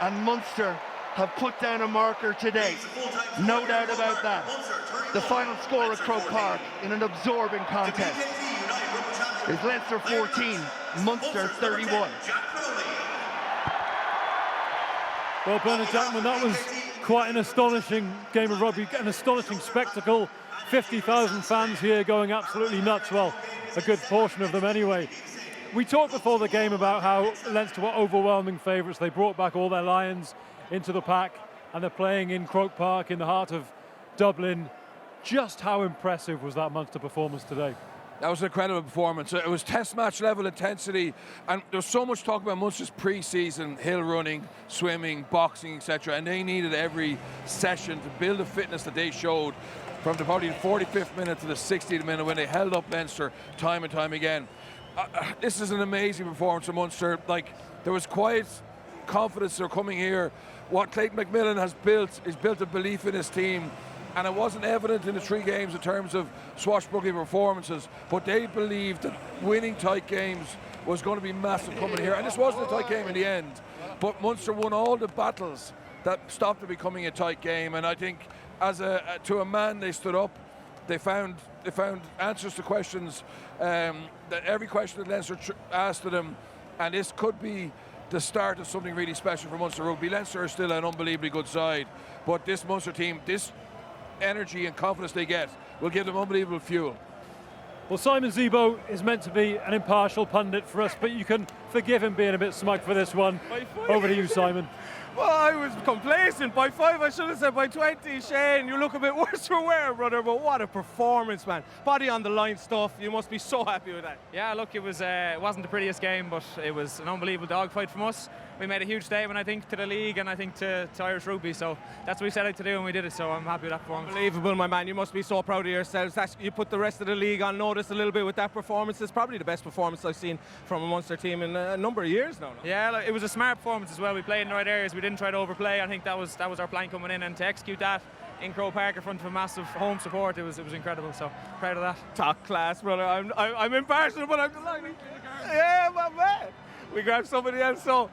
and Munster have put down a marker today. No doubt about that. The final score at Croke Park in an absorbing contest is Leinster 14, Munster 31. Well, Bernard Jackman, that was quite an astonishing game of rugby, an astonishing spectacle. 50,000 fans here going absolutely nuts. Well, a good portion of them anyway. We talked before the game about how Leinster were overwhelming favourites. They brought back all their Lions into the pack, and they're playing in Croke Park in the heart of Dublin. Just how impressive was that Munster performance today? That was an incredible performance. It was test match level intensity, and there was so much talk about Munster's pre-season, hill running, swimming, boxing, etc. And they needed every session to build the fitness that they showed from probably the 45th minute to the 60th minute when they held up Leinster time and time again. This is an amazing performance from Munster. Like, there was quiet confidence they're coming here. What Clayton McMillan has built is built a belief in his team. And it wasn't evident in the 3 games in terms of swashbuckling performances, but they believed that winning tight games was going to be massive coming here. And this wasn't a tight game in the end, but Munster won all the battles that stopped it becoming a tight game. And I think, to a man, they stood up. They found answers to questions, that every question that Leinster asked of them, and this could be the start of something really special for Munster rugby. Leinster are still an unbelievably good side, but this Munster team, this energy and confidence they get will give them unbelievable fuel. Well, Simon Zebo is meant to be an impartial pundit for us, but you can forgive him being a bit smug for this one. Over to you, Simon. Well, I was complacent. By 5, I should have said by 20. Shane, you look a bit worse for wear, brother, but what a performance, man. Body on the line stuff. You must be so happy with that. Yeah, look, it wasn't the prettiest game, but it was an unbelievable dogfight from us. We made a huge statement, I think, to the league and I think to Irish rugby, so that's what we set out to do and we did it, so I'm happy with that performance. Unbelievable, my man. You must be so proud of yourselves. You put the rest of the league on notice a little bit with that performance. It's probably the best performance I've seen from a Munster team in a number of years now. Yeah, it was a smart performance as well. We played in the right areas. We didn't try to overplay. I think that was our plan coming in, and to execute that in Croke Park in front of a massive home support, it was incredible. So proud of that. Top class, brother. I'm impartial, but I'm delighted. Yeah, my man. We grabbed somebody else. So,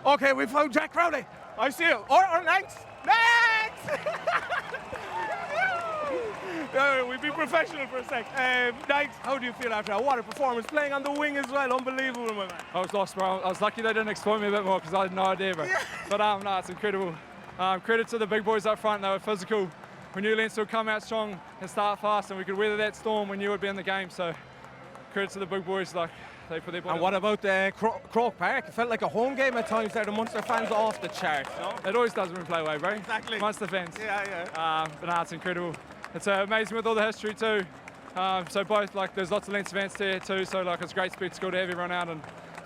okay, we found Jack Crowley. I see you. Or next. We'll be professional for a sec. Nikes, how do you feel after that? What a performance. Playing on the wing as well. Unbelievable, my man. I was lost, bro. I was lucky they didn't exploit me a bit more because I had no idea, bro. But no, it's incredible. Credit to the big boys up front. They were physical. We knew Leinster would come out strong and start fast, and we could weather that storm. We knew it would be in the game. So credit to the big boys. Like, they put their body. And what about Croke Park? It felt like a home game at times there. The Munster fans off the charts, no? It always does when we play away, bro. Exactly. Munster fans. Yeah. But no, it's incredible. It's amazing with all the history too. So both, like, there's lots of Leinster fans here too. So like, it's a great spectacle to have everyone out, and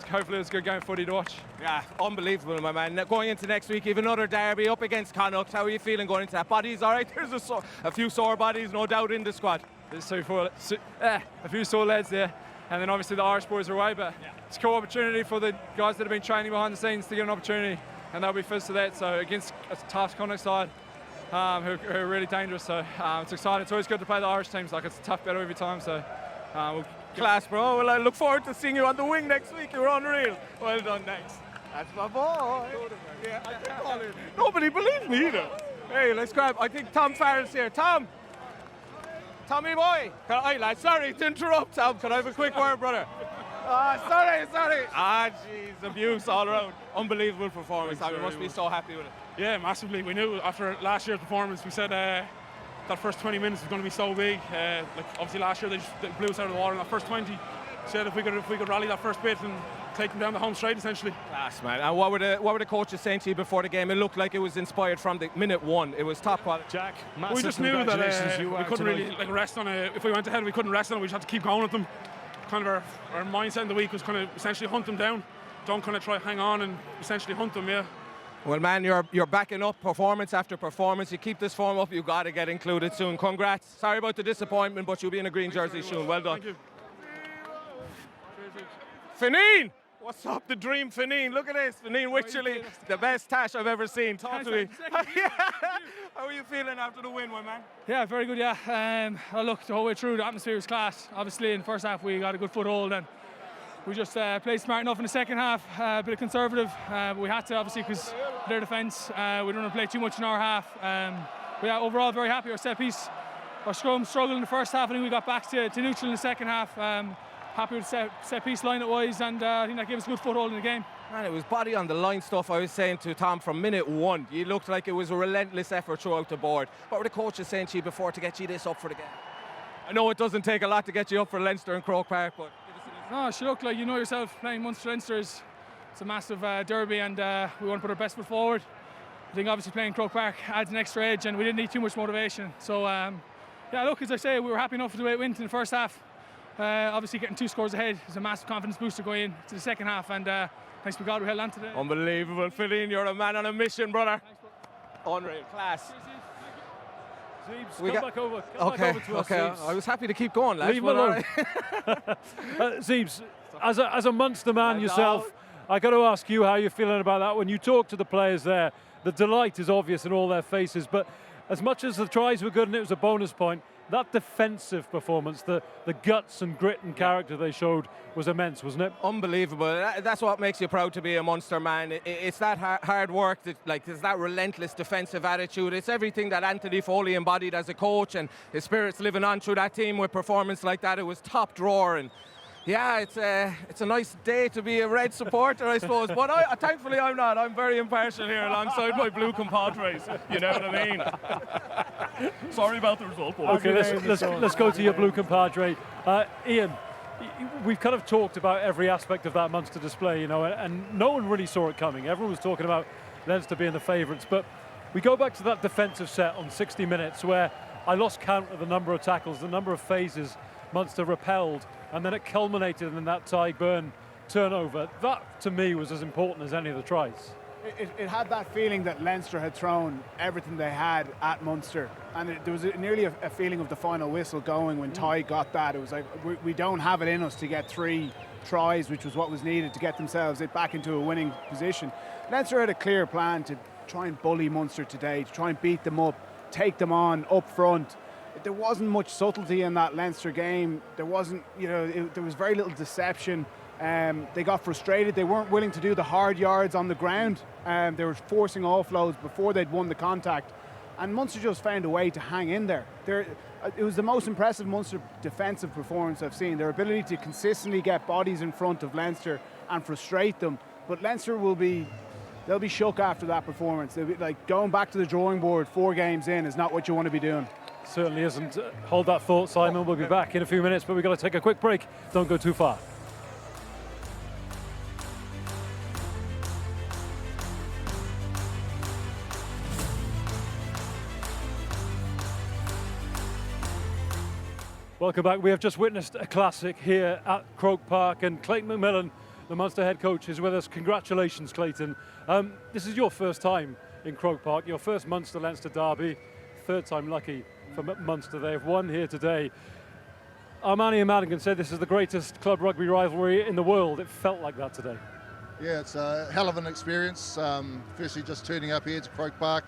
hopefully it's a good game of footy to watch. Yeah, unbelievable, my man. Going into next week, even another derby up against Connacht. How are you feeling going into that? Bodies all right? There's a few sore bodies, no doubt, in the squad. There's a few sore lads there. And then obviously the Irish boys are away, but it's a cool opportunity for the guys that have been training behind the scenes to get an opportunity, and they'll be first to that. So against a tough Connacht side, who are really dangerous. So it's exciting. It's always good to play the Irish teams. Like, it's a tough battle every time. So class, bro. Well, I look forward to seeing you on the wing next week. You're unreal. Well done, next. That's my boy. Yeah, I can call it. Nobody believes me either. Hey, let's grab. I think Tom Farrell's here. Tommy boy. Sorry to interrupt, Tom. Can I have a quick word, brother? Sorry. Jeez, abuse all around. Unbelievable performance. You must be so happy with it. Yeah, massively. We knew after last year's performance, we said that first 20 minutes was going to be so big. Like, obviously last year they blew us out of the water in that first 20. Said if we could rally that first bit and take them down the home straight, essentially. Class, man. And what were the coaches saying to you before the game? It looked like it was inspired from the minute 1. It was top quality. Jack, we just knew that we couldn't really rest on it. If we went ahead, we couldn't rest on it. We just had to keep going at them. Kind of our mindset in the week was kind of essentially hunt them down. Don't kind of try hang on and essentially hunt them. Yeah. Well, man, you're backing up performance after performance. You keep this form up, you've got to get included soon. Congrats. Sorry about the disappointment, but you'll be in a green jersey soon. Well done. Thank you. Fineen! What's up, the dream, Fineen? Look at this. Fineen Wycherley, the best tash I've ever seen. Talk to me. How are you feeling after the win, my man? Yeah, very good, yeah. Look, the whole way through, the atmosphere was class. Obviously, in the first half, we got a good foothold, and we just played smart enough in the second half, a bit of conservative. But we had to, obviously, because their defence, we didn't want to play too much in our half. But yeah, overall, very happy. Our set piece, our scrum struggled in the first half. I think we got back to neutral in the second half. Happy with set piece line it wise, and I think that gave us a good foothold in the game. And it was body on the line stuff. I was saying to Tom from minute one, you looked like it was a relentless effort throughout the board. What were the coaches saying to you before to get you this up for the game? I know it doesn't take a lot to get you up for Leinster and Croke Park, but no, she looked like, you know yourself, playing Munster Leinster it's a massive derby, and we want to put our best foot forward. I think obviously playing Croke Park adds an extra edge, and we didn't need too much motivation. So yeah, look, as I say, we were happy enough with the way it went in the first half. Obviously getting 2 scores ahead is a massive confidence booster going into the second half, and thanks to God we held on today. Unbelievable, Philleen, you're a man on a mission, brother. Unreal, class. Zeebs, come back over to us, Okay. Zeebs. I was happy to keep going, lads. Leave him alone. Zeebs, as a Munster man yourself, I got to ask you how you're feeling about that. When you talk to the players there, the delight is obvious in all their faces, but as much as the tries were good and it was a bonus point, that defensive performance, the guts and grit and character they showed was immense, wasn't it? Unbelievable. That's what makes you proud to be a Munster man. It's that hard work, it's that relentless defensive attitude. It's everything that Anthony Foley embodied as a coach, and his spirit's living on through that team with performance like that. It was top drawer, and yeah, it's a nice day to be a Red supporter, I suppose. But thankfully I'm not. I'm very impartial here alongside my blue compadres. You know what I mean? Sorry about the result, boys. Okay, let's go to your blue compadre. Ian, we've kind of talked about every aspect of that Munster display, you know, and no one really saw it coming. Everyone was talking about Leinster being the favourites, but we go back to that defensive set on 60 minutes where I lost count of the number of tackles, the number of phases Munster repelled, and then it culminated in that Ty Byrne turnover. That, to me, was as important as any of the tries. It had that feeling that Leinster had thrown everything they had at Munster, and there was nearly a feeling of the final whistle going when Ty got that. It was like, we don't have it in us to get 3 tries, which was what was needed to get themselves back into a winning position. Leinster had a clear plan to try and bully Munster today, to try and beat them up, take them on up front. There wasn't much subtlety in that Leinster game. There wasn't, there was very little deception. They got frustrated. They weren't willing to do the hard yards on the ground. They were forcing offloads before they'd won the contact. And Munster just found a way to hang in there. It was the most impressive Munster defensive performance I've seen. Their ability to consistently get bodies in front of Leinster and frustrate them. But Leinster they'll be shook after that performance. They'll be like, going back to the drawing board 4 games in is not what you want to be doing. Certainly isn't. Hold that thought, Simon. We'll be back in a few minutes, but we've got to take a quick break. Don't go too far. Welcome back. We have just witnessed a classic here at Croke Park, and Clayton McMillan, the Munster head coach, is with us. Congratulations, Clayton. This is your first time in Croke Park, your first Munster-Leinster derby, 3rd time lucky for Munster. They have won here today. Armani and Madigan said this is the greatest club rugby rivalry in the world. It felt like that today. Yeah, it's a hell of an experience. Firstly, just turning up here to Croke Park.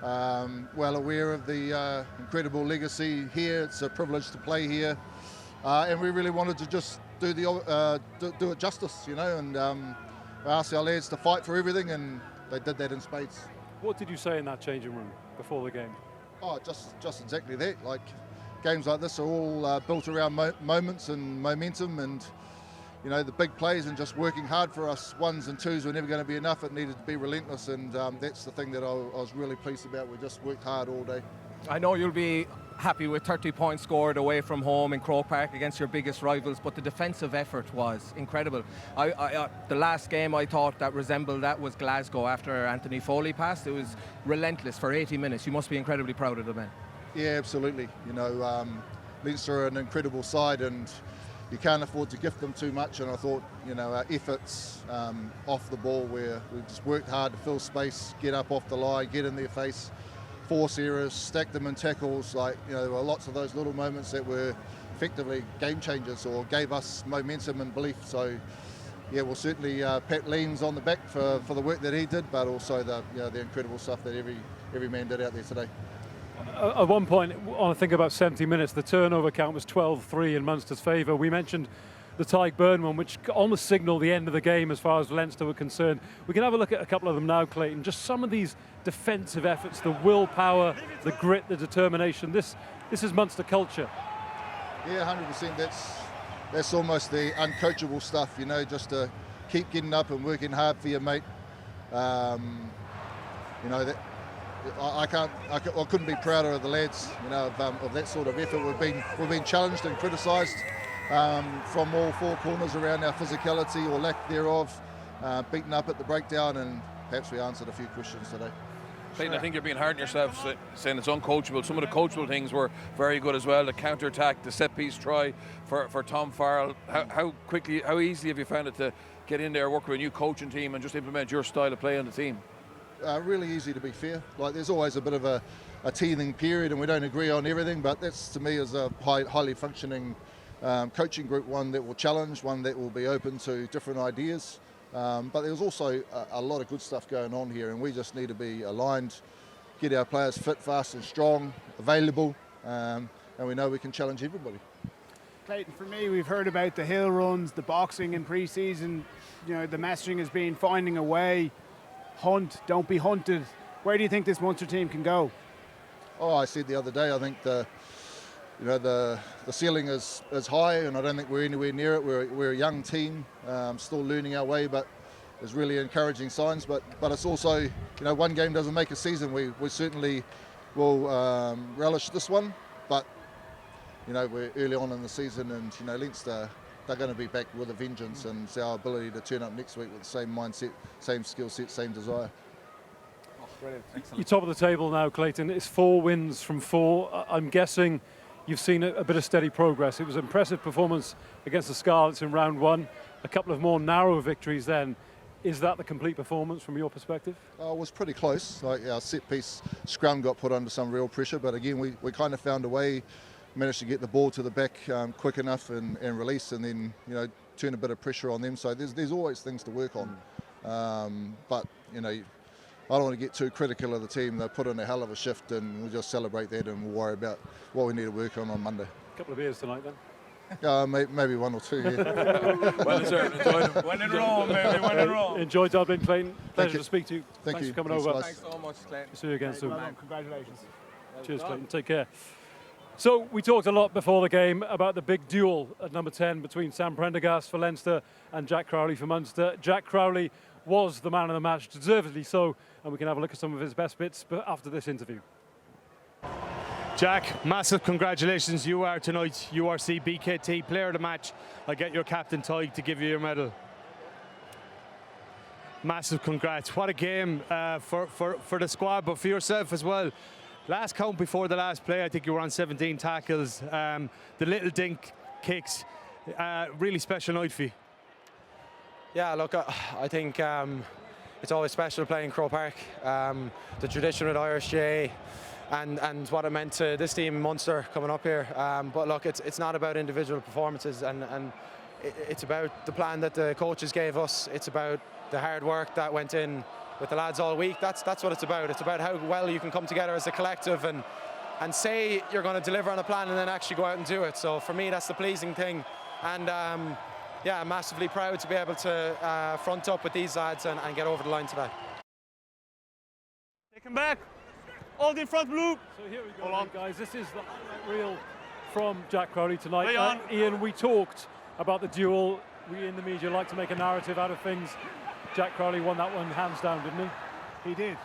Well aware of the incredible legacy here. It's a privilege to play here. And we really wanted to just do it justice, and we asked our lads to fight for everything, and they did that in spades. What did you say in that changing room before the game? Oh, just exactly that. Like, games like this are all built around moments and momentum, and the big plays and just working hard for us. 1s and 2s were never going to be enough. It needed to be relentless, and that's the thing that I was really pleased about. We just worked hard all day. I know you'll be happy with 30 points scored away from home in Croke Park against your biggest rivals, but the defensive effort was incredible. The last game I thought that resembled that was Glasgow after Anthony Foley passed. It was relentless for 80 minutes. You must be incredibly proud of the men. Yeah, absolutely. Leinster are an incredible side, and you can't afford to gift them too much. And I thought, our efforts off the ball, where we just worked hard to fill space, get up off the line, get in their face, force errors, stack them in tackles. There were lots of those little moments that were effectively game changers or gave us momentum and belief. So, yeah, we'll certainly pat Leans on the back for the work that he did, but also the incredible stuff that every man did out there today. At one point, I think about 70 minutes, the turnover count was 12-3 in Munster's favour. We mentioned the Tyke Burn one, which almost signalled the end of the game as far as Leinster were concerned. We can have a look at a couple of them now, Clayton. Just some of these defensive efforts, the willpower, the grit, the determination. This is Munster culture. Yeah, 100%. That's almost the uncoachable stuff, you know, just to keep getting up and working hard for your mate. You know, that I couldn't be prouder of the lads, you know, of that sort of effort. We've been challenged and criticised from all four corners around our physicality or lack thereof, beaten up at the breakdown, and perhaps we answered a few questions today. Clayton, I think you're being hard on yourself saying it's uncoachable. Some of the coachable things were very good as well. The counter-attack, the set-piece try for Tom Farrell. How easily have you found it to get in there, work with a new coaching team and just implement your style of play on the team? Really easy, to be fair. Like, there's always a bit of a teething period and we don't agree on everything, but that's, to me, is a highly functioning coaching group, one that will challenge, one that will be open to different ideas. But there's also a lot of good stuff going on here, and we just need to be aligned, get our players fit, fast and strong, available, and we know we can challenge everybody. Clayton, for me, we've heard about the hill runs, the boxing in pre-season. You know, the messaging has been finding a way, hunt, don't be hunted. Where do you think this Munster team can go? Oh, I said the other day, I think the ceiling is high, and I don't think we're anywhere near it. We're a young team, still learning our way, but there's really encouraging signs. But it's also, you know, one game doesn't make a season. We certainly will relish this one, but you know, we're early on in the season, and you know, Leinster, they're going to be back with a vengeance, and it's our ability to turn up next week with the same mindset, same skill set, same desire. Brilliant. You're top of the table now, Clayton. It's 4 wins from 4. I'm guessing you've seen a bit of steady progress. It was an impressive performance against the Scarlets in round 1. A couple of more narrow victories then. Is that the complete performance from your perspective? It was pretty close. Like, our set-piece scrum got put under some real pressure, but again, we kind of found a way, managed to get the ball to the back quick enough and release, and then, you know, turn a bit of pressure on them. So there's always things to work on. But, you know, I don't want to get too critical of the team. They put in a hell of a shift, and we'll just celebrate that, and we'll worry about what we need to work on Monday. A couple of beers tonight then? Maybe 1 or 2, yeah. Well deserved. Enjoyed them. One in a row, maybe one in a row. Enjoy Dublin, Clayton. Pleasure to speak to you. Thank you. For coming Thanks, over. guys. Thanks so much, Clayton. See you again soon. Well done. Congratulations. Cheers, Clayton. Take care. So we talked a lot before the game about the big duel at number 10 between Sam Prendergast for Leinster and Jack Crowley for Munster. Jack Crowley was the man of the match, deservedly so, and we can have a look at some of his best bits after this interview. Jack, massive congratulations. You are tonight URC BKT Player of the Match. I get your captain Tyke to give you your medal. Massive congrats. What a game for the squad, but for yourself as well. Last count before the last play, I think you were on 17 tackles. The little dink kicks, really special night for you. Yeah, look, I think it's always special playing Croke Park. The tradition with Irish J and what it meant to this team, Munster, coming up here. But look, it's not about individual performances, and it's about the plan that the coaches gave us. It's about the hard work that went in with the lads all week. That's what it's about. It's about how well you can come together as a collective and say you're going to deliver on a plan and then actually go out and do it. So for me, that's the pleasing thing. And yeah, I'm massively proud to be able to front up with these lads and get over the line today. Take him back. All in front, blue. So here we go, guys. This is the highlight reel from Jack Crowley tonight. Ian, we talked about the duel. We in the media like to make a narrative out of things. Jack Crowley won that one hands down, didn't he? He did.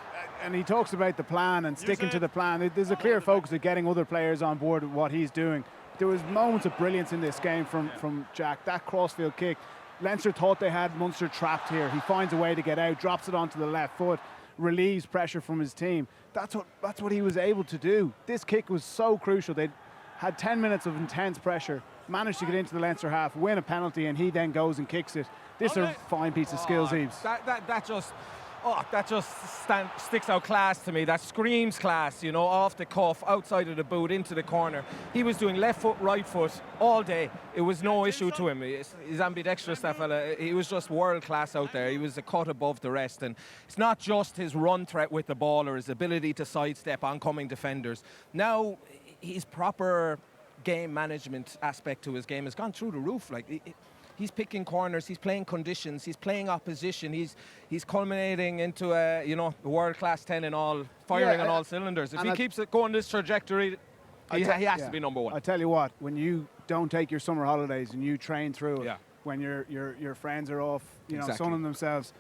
And he talks about the plan and sticking to the plan. There's a clear focus of getting other players on board with what he's doing. There was moments of brilliance in this game from Jack. That crossfield kick. Leinster thought they had Munster trapped here. He finds a way to get out, drops it onto the left foot, relieves pressure from his team. That's what he was able to do. This kick was so crucial. They had 10 minutes of intense pressure, managed to get into the Leinster half, win a penalty, and he then goes and kicks it. This is a fine piece of skills, Eves. That just sticks out class to me. That screams class, you know, off the cuff, outside of the boot, into the corner. He was doing left foot, right foot all day. It was no issue to him. He's ambidextrous, that fella. He was just world class out there. He was a cut above the rest. And it's not just his run threat with the ball or his ability to sidestep oncoming defenders. Now, his proper game management aspect to his game has gone through the roof. Like, he's picking corners, he's playing conditions, he's playing opposition, he's culminating into a world-class 10 in all, firing on all cylinders. If he keeps it going this trajectory, he has to be number one. I tell you what, when you don't take your summer holidays and you train through it, when your friends are off, sunning themselves,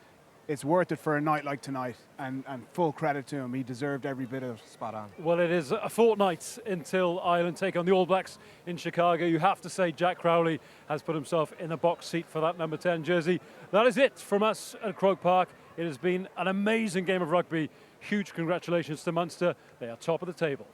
it's worth it for a night like tonight, and full credit to him. He deserved every bit of spot on. Well, it is a fortnight until Ireland take on the All Blacks in Chicago. You have to say Jack Crowley has put himself in a box seat for that number 10 jersey. That is it from us at Croke Park. It has been an amazing game of rugby. Huge congratulations to Munster. They are top of the table.